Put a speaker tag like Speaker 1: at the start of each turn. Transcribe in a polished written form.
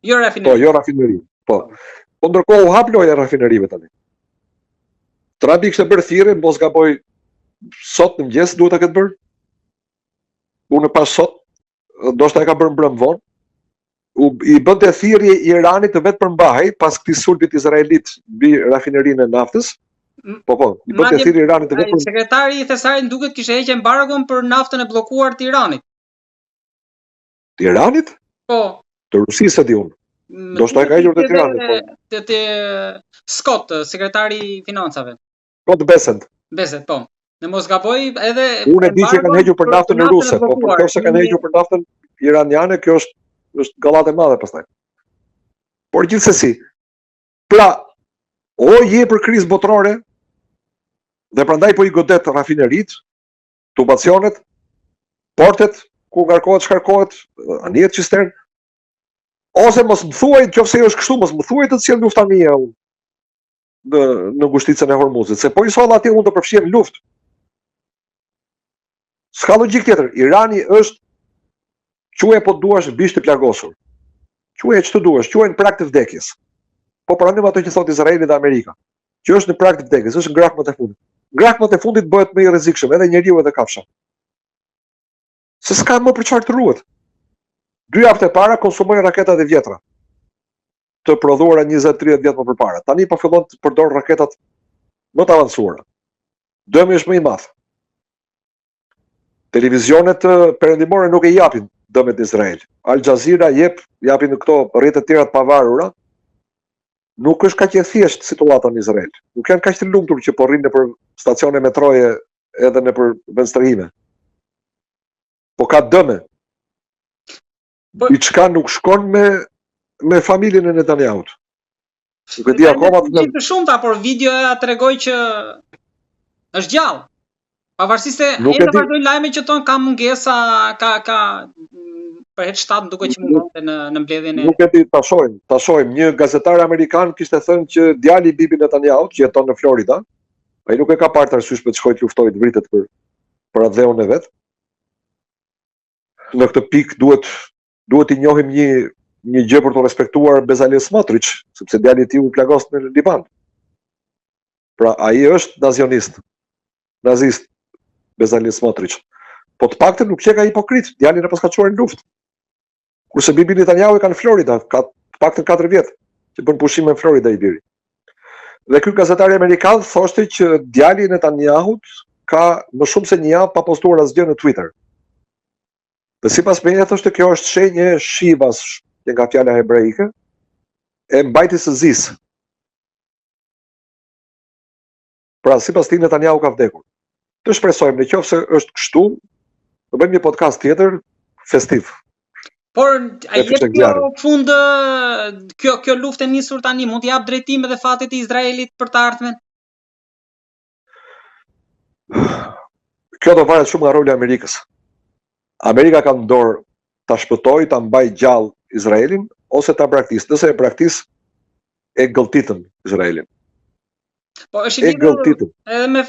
Speaker 1: Jo rafineri.
Speaker 2: Po, jo rafineri. Po. Po ndërkohë u hap loja rafinerive tani. Trumpi kishte bërë thirrje, mos gaboj sot në mëngjes duhet ta ketë bërë. Unë pas sot, ndoshta e ka bërë mbrëm vonë. I bënte thirrje Iranit të vetë përmbahej pas këtij sulmit izraelit mbi rafinerinë e naftës. Po, i bënte thirrje Iranit të vetë.
Speaker 1: Sekretari i Thesarit duket kishte hequr embargon për naftën e bllokuar të Iranit.
Speaker 2: Të Iranit?
Speaker 1: Po.
Speaker 2: Të Rusisë di unë. Ndoshta e ka hequr të Iranit.
Speaker 1: Te Scott, sekretari i financave.
Speaker 2: Scott Bessent.
Speaker 1: Bessent, po. Në mos gaboj edhe
Speaker 2: unë e di që kanë hequr për naftën e ruse, po për se kanë hequr për naftën iraniane, kjo është gallat e madhe pastaj. Por gjithsesi, pra, o je për krizë botërore dhe prandaj po i godet rafinerit, tubacionet, portet ku ngarkohet, shkarkohet, anijet cistern, ose mos më thuaj, nëse është kështu, mos më thuaj të cilë luftania në ngushticën e Hormuzit, se po i solla atje unë të përfshihem luftë. S'ka logjik tjetër. Irani është quaj po duash bisht të plagosur. Quaj ç'të duash, quaj në prag të vdekjes. Po pranim ato që thot Izraeli dhe Amerika, që është në prag të vdekjes, është ngrakmët e fundit. Ngrakmët e fundit bëhet më i rrezikshëm, edhe njeriu edhe kafsha. Se s'ka më për çfarë të ruhet. 2 javë e para konsumojnë raketat e vjetra, të prodhuara 20-30 vjet më përpara. Tani po fillon të përdor raketat më të avancuara. Dëmi është më i madh. Televizionet perëndimore nuk e japin dëmet në Izrael. Al Jazeera japin në këto rrjete të tjera të pavarura. Nuk është kaq e thjeshtë situata në Izrael. Nuk janë kaq të lumtur që po rrinë nëpër stacione metroje edhe nëpër vendstrehime. Po ka dëme. Diçka nuk shkon me familjen e Netanyahu. Nuk e di akoma
Speaker 1: të shumta, por videoja tregoi që është gjallë. Pavarësisht se ende vazhdojnë lajme që tonë ka mungesa, ka për het shtat duket që mungonte në mbledhjen e.
Speaker 2: Nuk e di, ta shohim. Një gazetar amerikan kishte thënë që djali i Bibi Netanyahu, që jeton në Florida, ai nuk e ka parë arsysh për të shkojë të luftojë, të vritet për adheun e vet. Në këtë pikë duhet i njohim një gjë për të respektuar Bezalel Smotrich, sepse djali i tij u plagos në Liban. Pra ai është nazist. Bezalel Smotrich. Po të paktën nuk qeka hipokrit, djalin e pas ka çuar në luftë. Kurse Bibi Netanyahu ka në Florida, ka të paktën 4 vjet që bën pushime në Florida i biri. Dhe ky gazetar amerikan thoshte që djali i Netanyahut ka më shumë se një javë pa postuar asgjë në Twitter. Dhe sipas media thoshte kjo është shenjë e shivas, që nga fjala hebreike, e mbajtjes së zisë. Pra sipas tij Netanyahu ka vdekur. Të shpresojmë në qoftë se është kështu, do bëjmë një podcast tjetër festiv.
Speaker 1: Por a jep kjo fund kjo luftë e nisur tani mund të jap drejtime dhe fatet e Izraelit për të ardhmen?
Speaker 2: Kjo do varet shumë nga roli i Amerikës. Amerika ka në dorë ta shpëtojë, ta mbajë gjallë Izraelin ose ta braktisë. Nëse e braktis, e gëlltitën Izraelin.
Speaker 1: Po është i lidhur edhe me